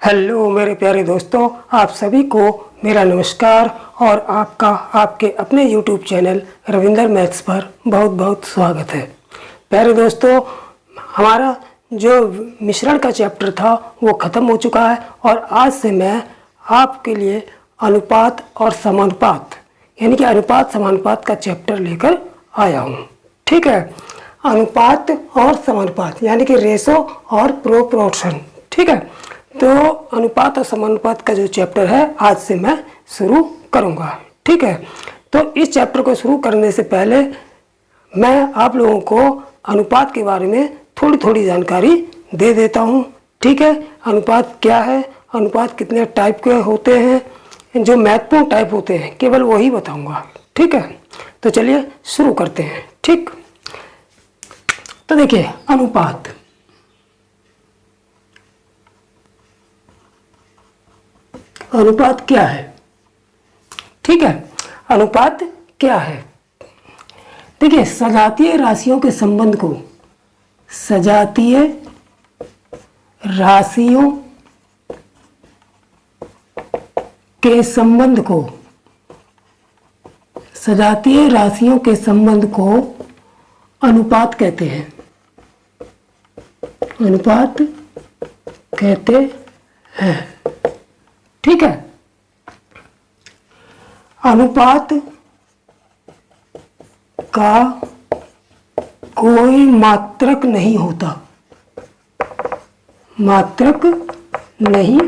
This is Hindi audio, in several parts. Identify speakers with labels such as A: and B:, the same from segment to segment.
A: हेलो मेरे प्यारे दोस्तों, आप सभी को मेरा नमस्कार और आपका आपके अपने YouTube चैनल रविंदर मैथ्स पर बहुत बहुत स्वागत है। प्यारे दोस्तों, हमारा जो मिश्रण का चैप्टर था वो ख़त्म हो चुका है और आज से मैं आपके लिए अनुपात और समानुपात यानी कि अनुपात समानुपात का चैप्टर लेकर आया हूँ। ठीक है, अनुपात और समानुपात यानी कि रेशो और प्रोपोर्शन। ठीक है, तो अनुपात और समानुपात का जो चैप्टर है आज से मैं शुरू करूंगा। ठीक है, तो इस चैप्टर को शुरू करने से पहले मैं आप लोगों को अनुपात के बारे में थोड़ी थोड़ी जानकारी दे देता हूं। ठीक है, अनुपात क्या है, अनुपात कितने टाइप के होते हैं, जो महत्वपूर्ण टाइप होते हैं केवल वही बताऊंगा। ठीक है, तो चलिए शुरू करते हैं। ठीक, तो देखिए अनुपात। अनुपात क्या है? ठीक है, अनुपात क्या है? देखिए, सजातीय राशियों के संबंध को सजातीय राशियों के संबंध को सजातीय राशियों के संबंध को अनुपात कहते हैं। अनुपात कहते हैं। ठीक है, अनुपात का कोई मात्रक नहीं होता। मात्रक नहीं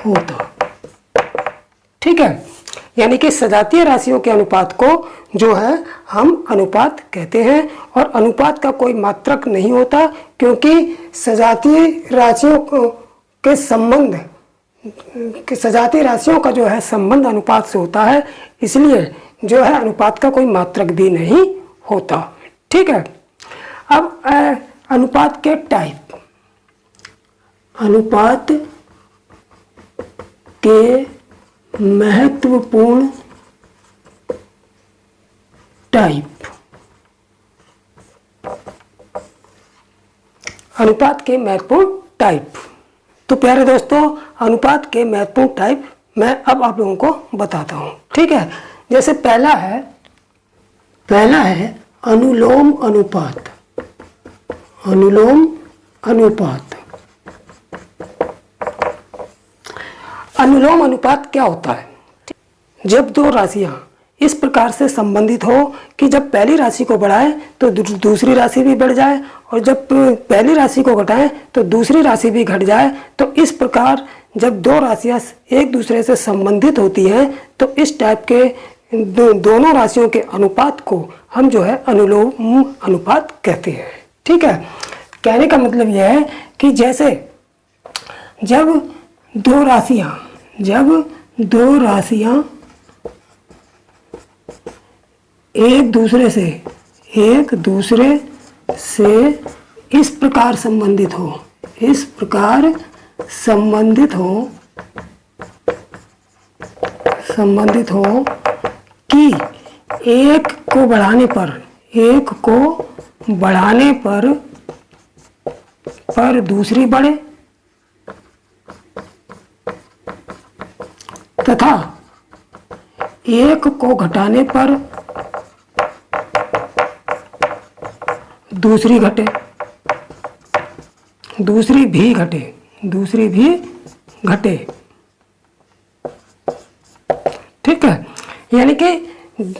A: होता। ठीक है, यानी कि सजातीय राशियों के अनुपात को जो है हम अनुपात कहते हैं और अनुपात का कोई मात्रक नहीं होता, क्योंकि सजातीय राशियों के संबंध कि सजातीय राशियों का जो है संबंध अनुपात से होता है, इसलिए जो है अनुपात का कोई मात्रक भी नहीं होता। ठीक है, अब अनुपात के टाइप। अनुपात के महत्वपूर्ण टाइप। अनुपात के महत्वपूर्ण टाइप। तो प्यारे दोस्तों, अनुपात के महत्वपूर्ण टाइप मैं अब आप लोगों को बताता हूँ। ठीक है, जैसे पहला है अनुलोम अनुपात। अनुलोम अनुपात। अनुलोम अनुपात क्या होता है? जब दो राशियां इस प्रकार से संबंधित हो कि जब पहली राशि को बढ़ाएं तो दूसरी राशि भी बढ़ जाए और जब पहली राशि को घटाएं तो दूसरी राशि भी घट जाए, तो इस प्रकार जब दो राशियां एक दूसरे से संबंधित होती हैं तो इस टाइप के दोनों राशियों के अनुपात को हम जो है अनुलोम अनुपात कहते हैं। ठीक है, कहने का मतलब यह है कि जैसे जब दो राशियां एक दूसरे से इस प्रकार संबंधित हो कि एक को बढ़ाने पर दूसरी बढ़े तथा एक को घटाने पर दूसरी घटे, दूसरी भी घटे। ठीक है, यानी कि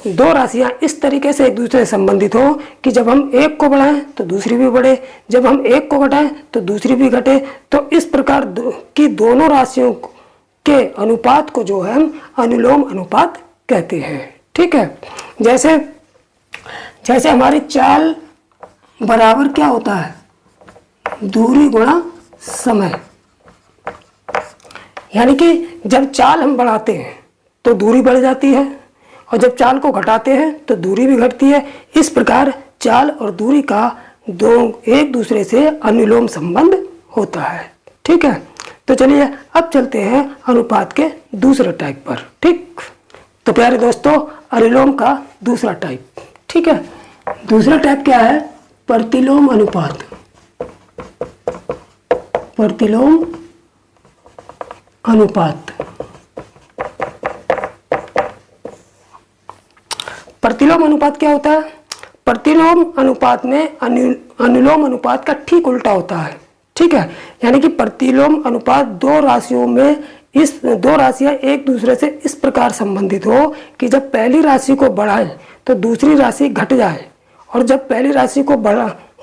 A: दो राशियां इस तरीके से एक दूसरे से संबंधित हो कि जब हम एक को बढ़ाएं तो दूसरी भी बढ़े, जब हम एक को घटाएं तो दूसरी भी घटे। तो इस प्रकार की दोनों राशियों के अनुपात को जो है हम अनुलोम अनुपात कहते हैं। ठीक है, जैसे हमारी चाल बराबर क्या होता है? दूरी गुणा समय। यानी कि जब चाल हम बढ़ाते हैं तो दूरी बढ़ जाती है और जब चाल को घटाते हैं तो दूरी भी घटती है। इस प्रकार चाल और दूरी का एक दूसरे से अनुलोम संबंध होता है। ठीक है, तो चलिए अब चलते हैं अनुपात के दूसरे टाइप पर। ठीक, तो प्यारे दोस्तों, अनुलोम का दूसरा टाइप। ठीक है, दूसरा टाइप क्या है? प्रतिलोम अनुपात। प्रतिलोम अनुपात। प्रतिलोम अनुपात क्या होता है? प्रतिलोम अनुपात में अनुलोम अनुपात का ठीक उल्टा होता है। ठीक है, यानी कि प्रतिलोम अनुपात दो राशियों में इस दो राशियां एक दूसरे से इस प्रकार संबंधित हो कि जब पहली राशि को बढ़ाएं तो दूसरी राशि घट जाए, और जब पहली राशि को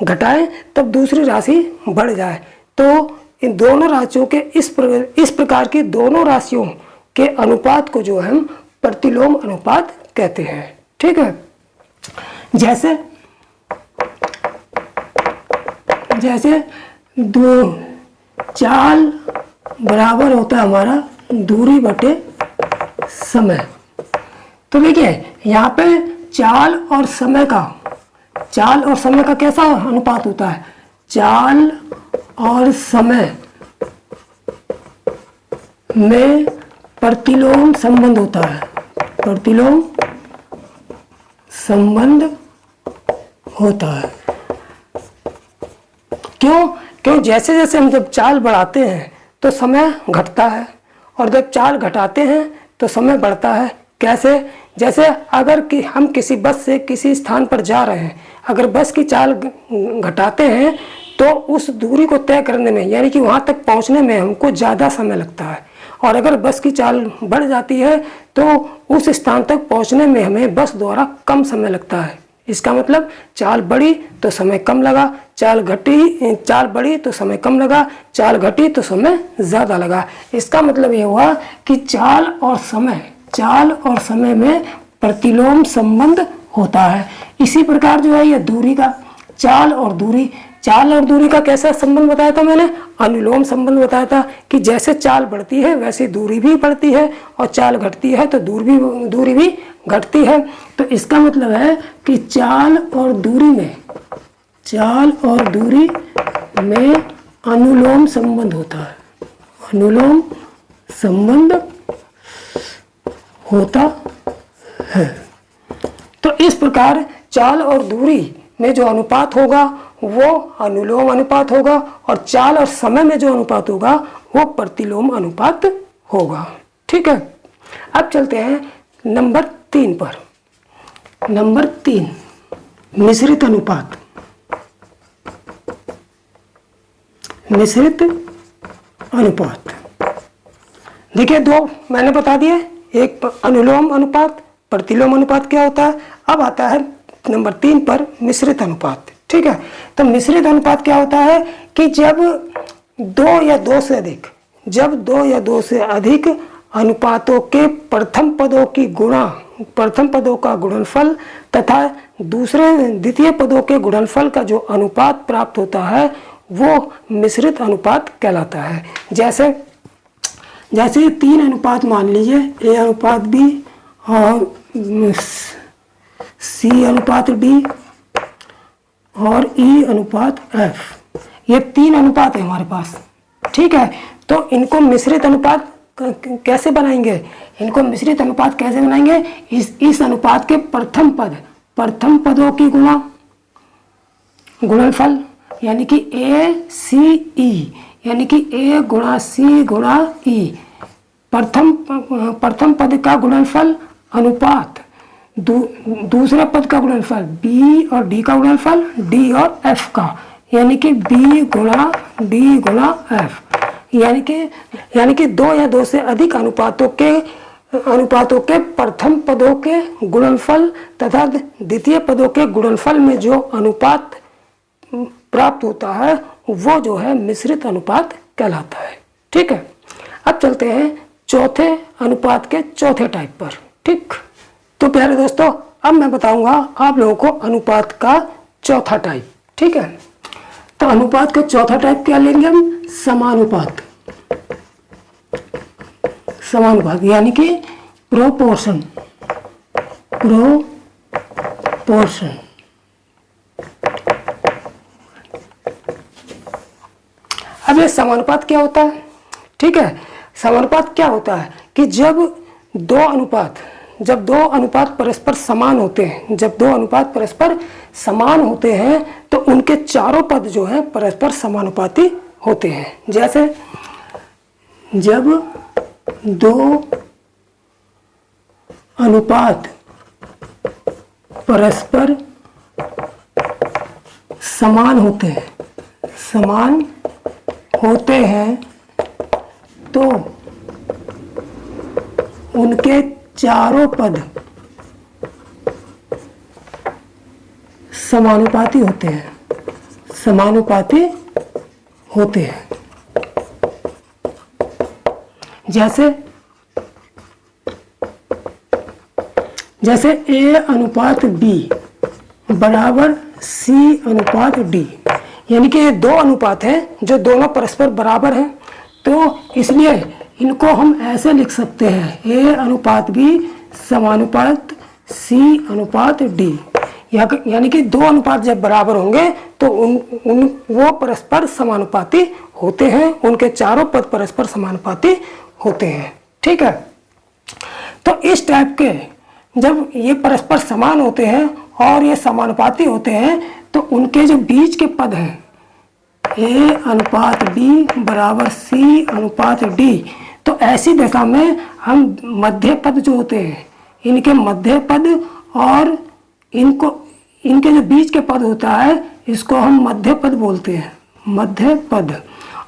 A: घटाएं तब दूसरी राशि बढ़ जाए। तो इन दोनों राशियों के इस प्रकार की दोनों राशियों के अनुपात को जो हम प्रतिलोम अनुपात कहते हैं। ठीक है, जैसे दो चाल बराबर होता है हमारा दूरी बटे समय। तो देखिए यहाँ पे चाल और समय का कैसा अनुपात होता है? चाल और समय में प्रतिलोम संबंध होता है, प्रतिलोम संबंध होता है। क्यों जैसे जैसे हम जब चाल बढ़ाते हैं तो समय घटता है, और जब चाल घटाते हैं तो समय बढ़ता है। कैसे? जैसे अगर कि हम किसी बस से किसी स्थान पर जा रहे हैं, अगर बस की चाल घटाते हैं तो उस दूरी को तय करने में, यानी कि वहाँ तक पहुँचने में हमको ज़्यादा समय लगता है, और अगर बस की चाल बढ़ जाती है तो उस स्थान तक पहुँचने में हमें बस द्वारा कम समय लगता है। इसका मतलब चाल बढ़ी तो समय कम लगा, चाल बढ़ी तो समय कम लगा, चाल घटी तो समय ज़्यादा लगा। इसका मतलब ये हुआ कि चाल और समय में प्रतिलोम संबंध होता है। इसी प्रकार जो है ये दूरी का चाल और दूरी का कैसा संबंध बताया था मैंने? अनुलोम संबंध बताया था कि जैसे चाल बढ़ती है वैसे दूरी भी बढ़ती है, और चाल घटती है तो दूरी भी घटती है। तो इसका मतलब है कि चाल और दूरी में अनुलोम संबंध होता है, अनुलोम संबंध होता है। तो इस प्रकार चाल और दूरी में जो अनुपात होगा वो अनुलोम अनुपात होगा, और चाल और समय में जो अनुपात होगा वो प्रतिलोम अनुपात होगा। ठीक है, अब चलते हैं नंबर 3 पर। नंबर 3, मिश्रित अनुपात। मिश्रित अनुपात देखिए, दो मैंने बता दिए, एक अनुलोम अनुपात, प्रतिलोम अनुपात क्या होता है। अब आता है नंबर 3 पर मिश्रित अनुपात। ठीक है, तो मिश्रित अनुपात क्या होता है कि जब दो या दो से अधिक अनुपातों के प्रथम पदों का गुणनफल तथा द्वितीय पदों के गुणनफल का जो अनुपात प्राप्त होता है वो मिश्रित अनुपात कहलाता है। जैसे 3 अनुपात मान लीजिए, A अनुपात B और C अनुपात D और E अनुपात F, ये 3 अनुपात है हमारे पास। ठीक है, तो इनको मिश्रित अनुपात कैसे बनाएंगे? इस अनुपात के प्रथम पदों की गुणनफल, यानी कि ACE, यानी कि A गुणा C गुणा E, प्रथम पद का गुणनफल अनुपात दूसरे पद का गुणनफल B और D का गुणनफल D और F का, यानी कि B गुणा D गुणा F, यानी कि 2 या 2 से अधिक अनुपातों के प्रथम पदों के गुणनफल तथा द्वितीय पदों के गुणनफल में जो अनुपात प्राप्त होता है वो जो है मिश्रित अनुपात कहलाता है। ठीक है, अब चलते हैं चौथे अनुपात के चौथे टाइप पर। ठीक, तो प्यारे दोस्तों, अब मैं बताऊंगा आप लोगों को अनुपात का चौथा टाइप। ठीक है, तो अनुपात का चौथा टाइप क्या लेंगे हम? समानुपात, यानी कि प्रोपोर्शन। अब ये समानुपात क्या होता है? ठीक है, समानुपात क्या होता है कि जब दो अनुपात परस्पर समान होते हैं, तो उनके चारों पद जो हैं परस्पर समानुपाती होते हैं। जैसे जब दो अनुपात परस्पर समान होते हैं, समान होते हैं तो उनके चारों पद समानुपाती होते हैं, समानुपाती होते हैं। जैसे A अनुपात B बराबर C अनुपात D, यानी कि ये दो अनुपात हैं जो दोनों परस्पर बराबर हैं, तो इसलिए इनको हम ऐसे लिख सकते हैं A अनुपात B समानुपात C अनुपात D। यानी कि दो अनुपात जब बराबर होंगे तो वो परस्पर समानुपाती होते हैं, उनके चारों पद परस्पर समानुपाती होते हैं। ठीक है, तो इस टाइप के जब ये परस्पर समान होते हैं और ये समानुपाती होते हैं तो उनके जो बीच के पद हैं A अनुपात B बराबर C अनुपात D, तो ऐसी दशा में हम मध्य पद जो होते हैं इनके मध्य पद और इनके जो बीच के पद होता है इसको हम मध्य पद बोलते हैं, मध्य पद।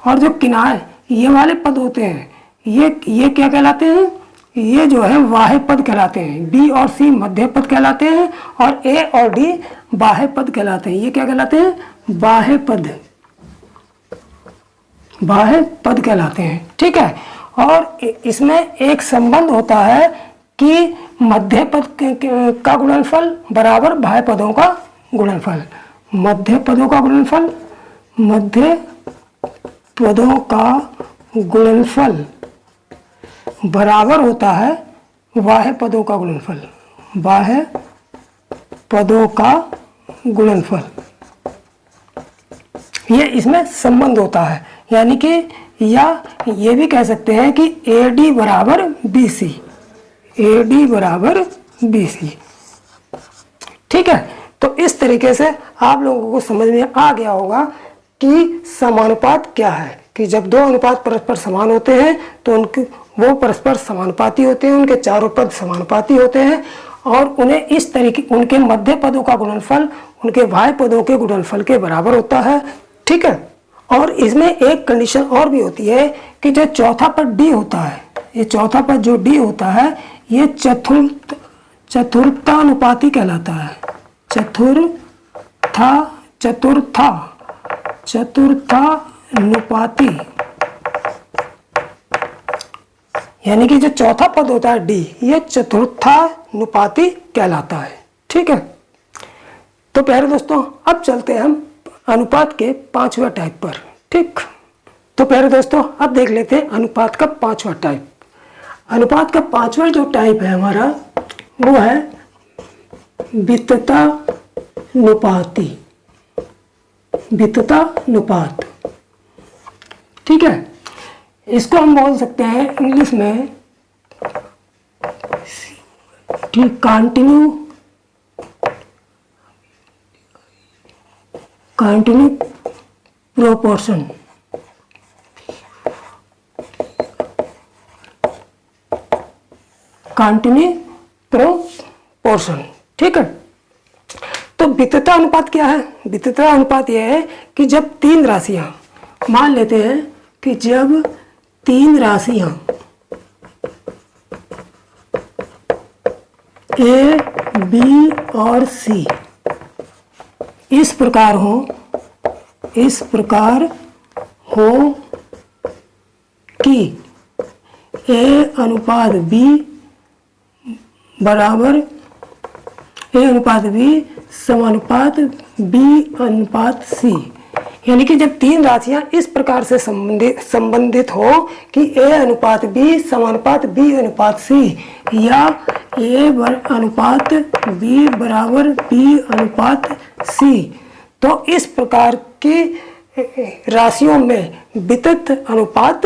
A: और जो किनारे ये वाले पद होते हैं ये क्या कहलाते हैं, ये जो है बाह्य पद कहलाते हैं। B और C मध्य पद कहलाते हैं और A और D बाह्य पद कहलाते हैं। ये क्या कहलाते हैं, बाह्य पद, बाह्य पद कहलाते हैं। ठीक है, और इसमें एक संबंध होता है कि मध्य पद का गुणनफल बराबर बाह्य पदों का गुणनफल, मध्य पदों का गुणनफल, मध्य पदों का गुणनफल बराबर होता है बाह्य पदों का गुणनफल, बाह्य पदों का गुणनफल। ये इसमें संबंध होता है, यानी कि या ये भी कह सकते हैं कि AD बराबर BC, AD बराबर BC। ठीक है, तो इस तरीके से आप लोगों को समझ में आ गया होगा कि समानुपात क्या है, कि जब दो अनुपात परस्पर समान होते हैं तो उनके वो परस्पर समानुपाती होते हैं, उनके चारों पद समानुपाती होते हैं और उन्हें इस तरीके उनके मध्य पदों का गुणनफल उनके बाह्य पदों के गुणनफल के बराबर होता है। ठीक है, और इसमें एक कंडीशन और भी होती है कि जो चौथा पद D होता है, ये चौथा पद जो D होता है ये चतुर्थानुपाती कहलाता है, चतुर्थानुपाती, यानी कि जो चौथा पद होता है D ये चतुर्थानुपाती कहलाता है। ठीक है, तो प्यारे दोस्तों अब चलते हैं हम अनुपात के पांचवा टाइप पर। ठीक, तो प्यारे दोस्तों अब देख लेते हैं अनुपात का पांचवा टाइप। अनुपात का पांचवा जो टाइप है हमारा वो है विततानुपाती, विततानुपात। ठीक है, इसको हम बोल सकते हैं इंग्लिश में कंटिन्यू प्रोपोर्शन, कंटिन्यू प्रोपोर्शन। ठीक है, तो वितता अनुपात क्या है, वितता अनुपात यह है कि जब तीन राशियां, मान लेते हैं कि जब तीन राशियां A, B और C इस प्रकार हो कि A अनुपात B बराबर A अनुपात B समानुपात B अनुपात C, यानी कि जब तीन राशियां इस प्रकार से संबंधित हो कि A अनुपात B समानुपात B अनुपात C या A अनुपात B बराबर B अनुपात C, तो इस प्रकार की राशियों में वितत अनुपात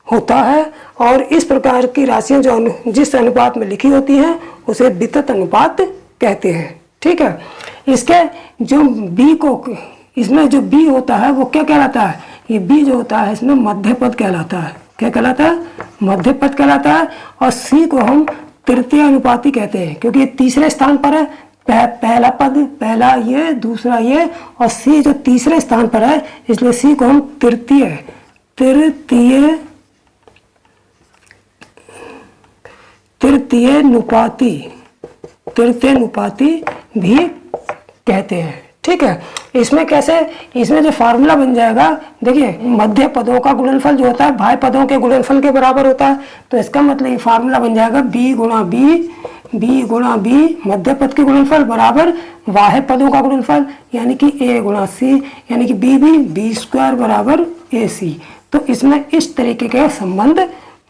A: होता है और इस प्रकार की राशियां जो जिस अनुपात में लिखी होती हैं उसे वितत अनुपात कहते हैं। ठीक है, इसके जो B को, इसमें जो B होता है वो क्या कहलाता है, ये B जो होता है इसमें मध्य पद कहलाता है, क्या कहलाता है? मध्य पद कहलाता है। और सी को हम तृतीय अनुपाती कहते हैं, क्योंकि ये तीसरे स्थान पर है। पहला पद, पहला ये, दूसरा ये, और सी जो तीसरे स्थान पर है, इसलिए सी को हम तृतीय अनुपाती भी कहते हैं। ठीक है, इसमें कैसे, इसमें जो फार्मूला बन जाएगा, देखिए मध्य पदों का गुणनफल जो होता है बाह्य पदों के गुणनफल के बराबर होता है। तो इसका मतलब ये फार्मूला बन जाएगा b गुणा b मध्य पद के गुणनफल बराबर बाह्य पदों का गुणनफल, यानी कि a गुणा c, यानी कि b स्क्वायर बराबर ac। तो इसमें इस तरीके के संबंध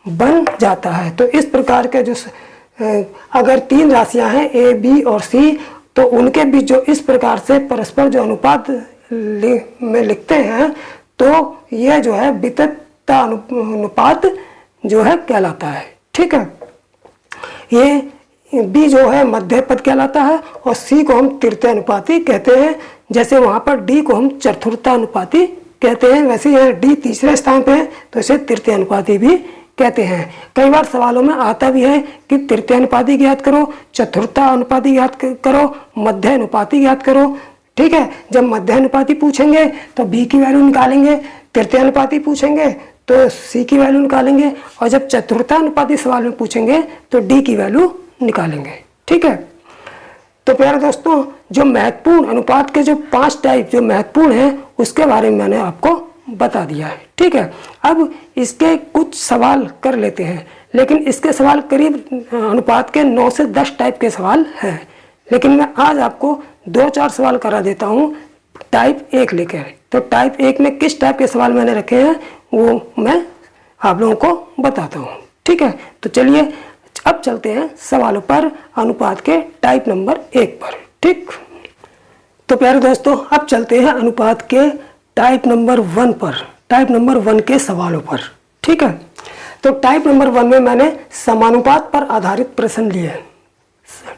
A: बन जाता है। तो इस प्रकार के जो अगर तीन राशियां हैं a, b और c, तो उनके बीच जो इस प्रकार से परस्पर जो अनुपात में लिखते हैं, तो यह जो है वितथता अनुपात जो है कहलाता है। ठीक है, ये B जो है मध्य पद कहलाता है और C को हम तृतीय अनुपाती कहते हैं। जैसे वहाँ पर D को हम चतुर्थ अनुपाती कहते हैं, वैसे यहाँ D तीसरे स्थान पे है तो इसे तृतीय अनुपाती भी कहते हैं। कई बार सवालों में आता भी है कि तृतीय अनुपाती ज्ञात करो, चतुर्थ अनुपाती ज्ञात करो, मध्य अनुपाती ज्ञात करो। ठीक है, जब मध्य अनुपाती पूछेंगे तो B की वैल्यू निकालेंगे, तृतीय अनुपाती पूछेंगे तो C की वैल्यू निकालेंगे, और जब चतुर्थ अनुपाती सवाल में पूछेंगे तो D की वैल्यू निकालेंगे। ठीक है, तो प्यारे दोस्तों, जो महत्वपूर्ण अनुपात के जो 5 टाइप जो महत्वपूर्ण हैं उसके बारे में मैंने आपको बता दिया है। ठीक है, अब इसके कुछ सवाल कर लेते हैं, लेकिन इसके सवाल करीब अनुपात के 9 से 10 टाइप के सवाल हैं, लेकिन मैं आज आपको 2-4 सवाल करा देता हूँ टाइप 1 लेकर। तो टाइप 1 में किस टाइप के सवाल मैंने रखे हैं वो मैं आप लोगों को बताता हूँ। ठीक है, तो चलिए अब चलते हैं सवालों पर, अनुपात के टाइप नंबर 1 पर। ठीक, तो प्यारे दोस्तों, अब चलते हैं अनुपात के टाइप नंबर 1 पर, टाइप नंबर 1 के सवालों पर। ठीक है, तो टाइप नंबर 1 में मैंने समानुपात पर आधारित प्रश्न लिए हैं।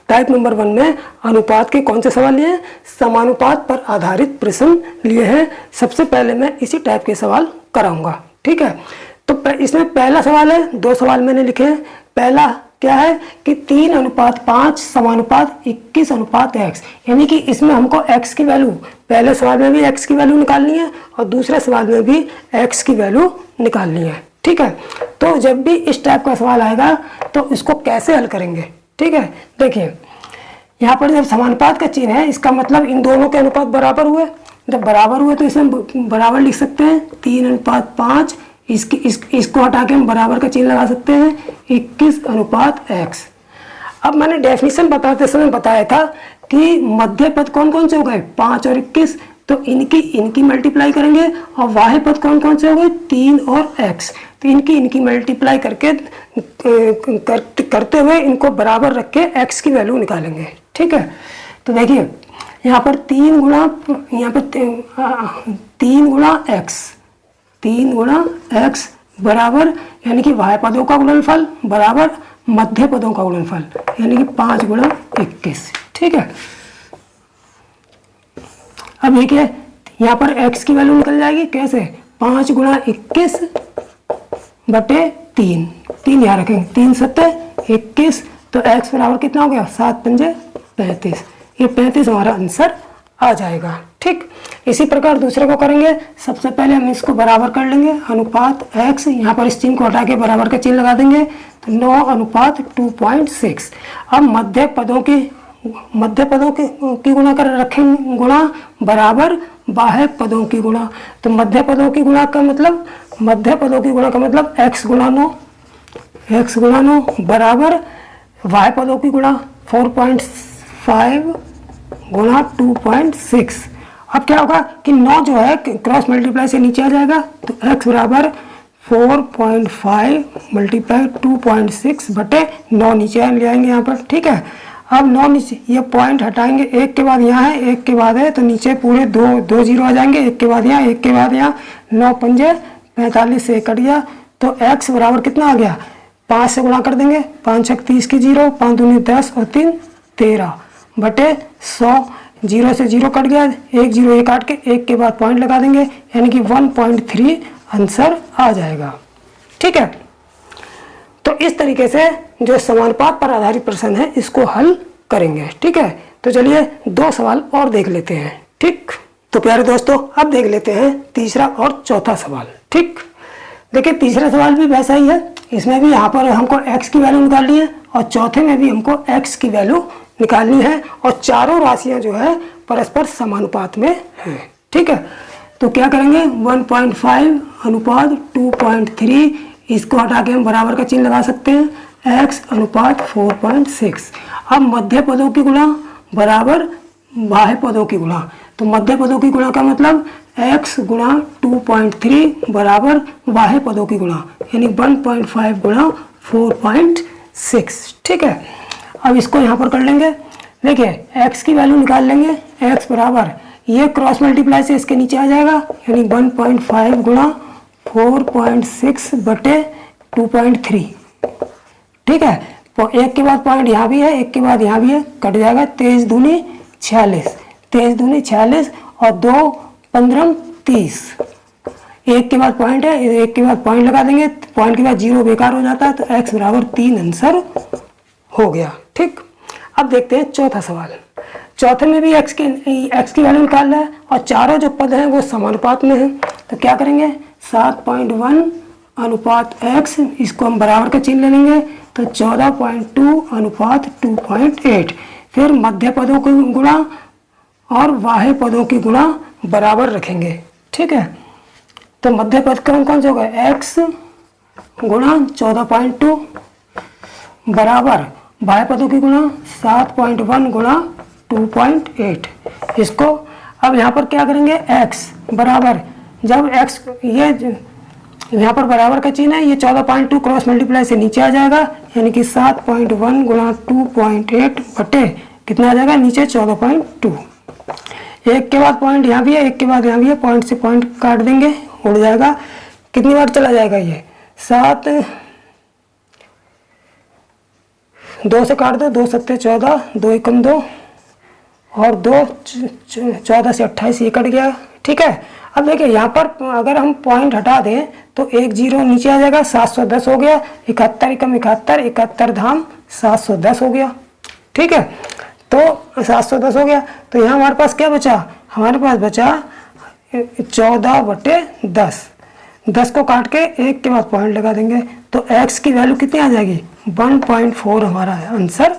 A: टाइप नंबर 1 में अनुपात के कौन से सवाल लिए हैं? समानुपात पर आधारित प्रश्न लिए हैं। सबसे पहले मैं इसी टाइप के सवाल कराऊंगा। ठीक है, तो इसमें पहला सवाल है, 2 सवाल मैंने लिखे हैं। पहला क्या है कि 3:5 समानुपात 21:x, यानी कि इसमें हमको x की वैल्यू, पहले सवाल में भी x की वैल्यू निकालनी है और दूसरे सवाल में भी x की वैल्यू निकालनी है। ठीक है, तो जब भी इस टाइप का सवाल आएगा तो इसको कैसे हल करेंगे? ठीक है, देखिए यहाँ पर जब समानुपात का चिन्ह है, इसका मतलब इन दोनों के अनुपात बराबर हुए। जब बराबर हुए तो इसमें बराबर लिख सकते हैं 3:5, इसको हटा के हम बराबर का चिन्ह लगा सकते हैं 21:x। अब मैंने डेफिनेशन बताते समय बताया था कि मध्य पद कौन कौन से हो गए? 5 और 21, तो इनकी मल्टीप्लाई करेंगे, और बाह्य पद कौन कौन से हो गए? 3 और x, तो इनकी मल्टीप्लाई करके करते हुए इनको बराबर रख के x की वैल्यू निकालेंगे। ठीक है, तो देखिए यहाँ पर 3 गुणा x बराबर, यानी कि बाह्य पदों का गुणनफल बराबर मध्य पदों का गुणनफल, यानी कि 5 गुणा 21। ठीक है, अब देखिए यहाँ पर x की वैल्यू निकल जाएगी कैसे? 5 गुणा 21 बटे 3 यहाँ रखेंगे, 3 7 21, तो x बराबर कितना हो गया? 7 5 35। ये 35 हमारा आंसर आ जाएगा। ठीक, इसी प्रकार दूसरे को करेंगे। सबसे पहले हम इसको बराबर कर लेंगे, अनुपात x, यहाँ पर इस चिन्ह को हटा के बराबर का चिन्ह लगा देंगे, तो 9:2.6। अब मध्य पदों की गुणा कर रखेंगे, गुणा बराबर बाह्य पदों की गुणा। तो मध्य पदों की गुणा का मतलब x गुणा 9 बराबर बाह्य पदों की गुणा 4.5 गुणा 2.6। अब क्या होगा कि 9 जो है क्रॉस मल्टीप्लाई से नीचे आ जाएगा, तो x बराबर 4.5 मल्टीप्लाई 2.6 बटे 9 नीचे ले आएंगे यहाँ पर। ठीक है, अब 9 नीचे, ये पॉइंट हटाएंगे, एक के बाद यहाँ है, एक के बाद है, तो नीचे पूरे दो जीरो आ जाएंगे, एक के बाद यहाँ, एक के बाद यहाँ, 9 5 45 से कट गया, तो x बराबर कितना आ गया? 5 से गुणा कर देंगे, 5 6 30 की 0, 5 दूनी 10 और 3 13 बटे 100, 0 से 0 कट गया, 1 0 1 काट के एक के बाद पॉइंट लगा देंगे, यानी कि 1.3 आंसर आ जाएगा। ठीक है। तो इस तरीके से जो समानुपात पर आधारित प्रश्न है इसको हल करेंगे। ठीक है, तो चलिए 2 सवाल और देख लेते हैं। ठीक, तो प्यारे दोस्तों अब देख लेते हैं तीसरा और चौथा सवाल। ठीक, देखिए तीसरा सवाल भी वैसा ही है, इसमें भी यहाँ पर हमको x की वैल्यू निकालनी है और चौथे में भी हमको x की वैल्यू निकालनी है और चारों राशियाँ जो है परस्पर समानुपात में हैं। ठीक है, तो क्या करेंगे 1.5 अनुपात 2.3, इसको हटा के हम बराबर का चिन्ह लगा सकते हैं x अनुपात 4.6। अब मध्य पदों की गुणा बराबर बाह्य पदों की गुणा, तो मध्य पदों की गुणा का मतलब x गुणा 2.3 बराबर बाह्य पदों की गुणा, यानी 1.5 गुणा 4.6। ठीक है, अब इसको यहाँ पर कर लेंगे। देखिए x की वैल्यू निकाल लेंगे, x बराबर ये क्रॉस मल्टीप्लाई से इसके नीचे आ जाएगा, यानी 1.5 गुणा 4.6 बटे 2.3। ठीक है, तो एक के बाद पॉइंट यहाँ भी है, एक के बाद यहाँ भी है, कट जाएगा। 23 दूनी 46, 23 दूनी 46 और 2 15 30। एक के बाद पॉइंट है, एक के बाद पॉइंट लगा देंगे, पॉइंट के बाद 0 बेकार हो जाता है, तो x बराबर 3 आंसर हो गया। ठीक, अब देखते हैं चौथा सवाल। चौथे में भी x की वैल्यू निकालना है और चारों जो पद हैं वो समानुपात में हैं, तो क्या करेंगे 7.1 अनुपात x, इसको हम बराबर का चिन्ह ले लेंगे, तो 14.2 अनुपात 2.8। फिर मध्य पदों की गुणा और बाह्य पदों की गुणा बराबर रखेंगे। ठीक है, तो मध्य पद कौन कौन से होगा x गुणा 14.2 बराबर बाह्य पदों की गुणा 7.1 गुणा 2.8। इसको अब यहाँ पर क्या करेंगे x बराबर, जब x ये यहाँ पर बराबर का चिन्ह है, ये 14.2 क्रॉस मल्टीप्लाई से नीचे आ जाएगा, यानी कि 7.1 गुणा 2.8 बटे कितना आ जाएगा नीचे 14.2। एक के बाद पॉइंट यहाँ भी है, एक के बाद यहाँ भी है, पॉइंट से पॉइंट काट देंगे, उड़ जाएगा। कितनी बार चला जाएगा ये 7, 2 से काट दो, 2 सत्ते 14, 2 एकम 2 और 2 14 से 28, ये कट गया। ठीक है, अब देखिए यहाँ पर अगर हम पॉइंट हटा दें तो 1 0 नीचे आ जाएगा, 710 हो गया। 71 एकम 71, 71 धाम 710 हो गया। ठीक है, तो 710 हो गया, तो यहाँ हमारे पास क्या बचा, हमारे पास बचा 14 बटे 10। 10 को काट के एक के बाद पॉइंट लगा देंगे, तो x की वैल्यू कितनी आ जाएगी 1.4 हमारा आंसर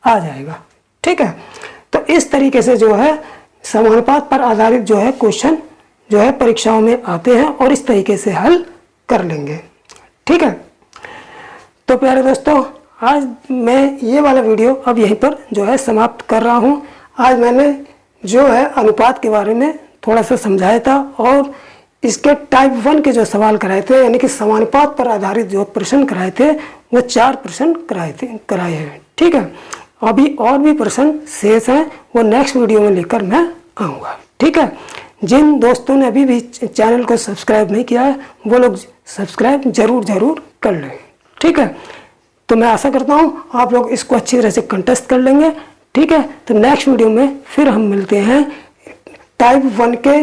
A: आ जाएगा। ठीक है, तो इस तरीके से जो है समानुपात पर आधारित जो है क्वेश्चन जो है परीक्षाओं में आते हैं और इस तरीके से हल कर लेंगे। ठीक है, तो प्यारे दोस्तों आज मैं ये वाला वीडियो अब यहीं पर जो है समाप्त कर रहा हूँ। आज मैंने जो है अनुपात के बारे में थोड़ा सा समझाया था और इसके टाइप 1 के जो सवाल कराए थे, यानी कि समानुपात पर आधारित जो प्रश्न कराए थे वो 4 प्रश्न कराए हैं। ठीक है, अभी और भी प्रश्न शेष हैं, वो नेक्स्ट वीडियो में लेकर मैं आऊँगा। ठीक है, जिन दोस्तों ने अभी भी चैनल को सब्सक्राइब नहीं किया है वो लोग सब्सक्राइब जरूर कर लें। ठीक है, तो मैं आशा करता हूँ आप लोग इसको अच्छी तरह से कंटेस्ट कर लेंगे। ठीक है, तो नेक्स्ट वीडियो में फिर हम मिलते हैं टाइप 1 के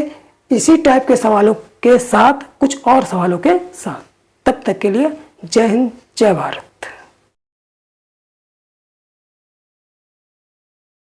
A: इसी टाइप के सवालों के साथ, कुछ और सवालों के साथ। तब तक के लिए जय हिंद, जय भारत।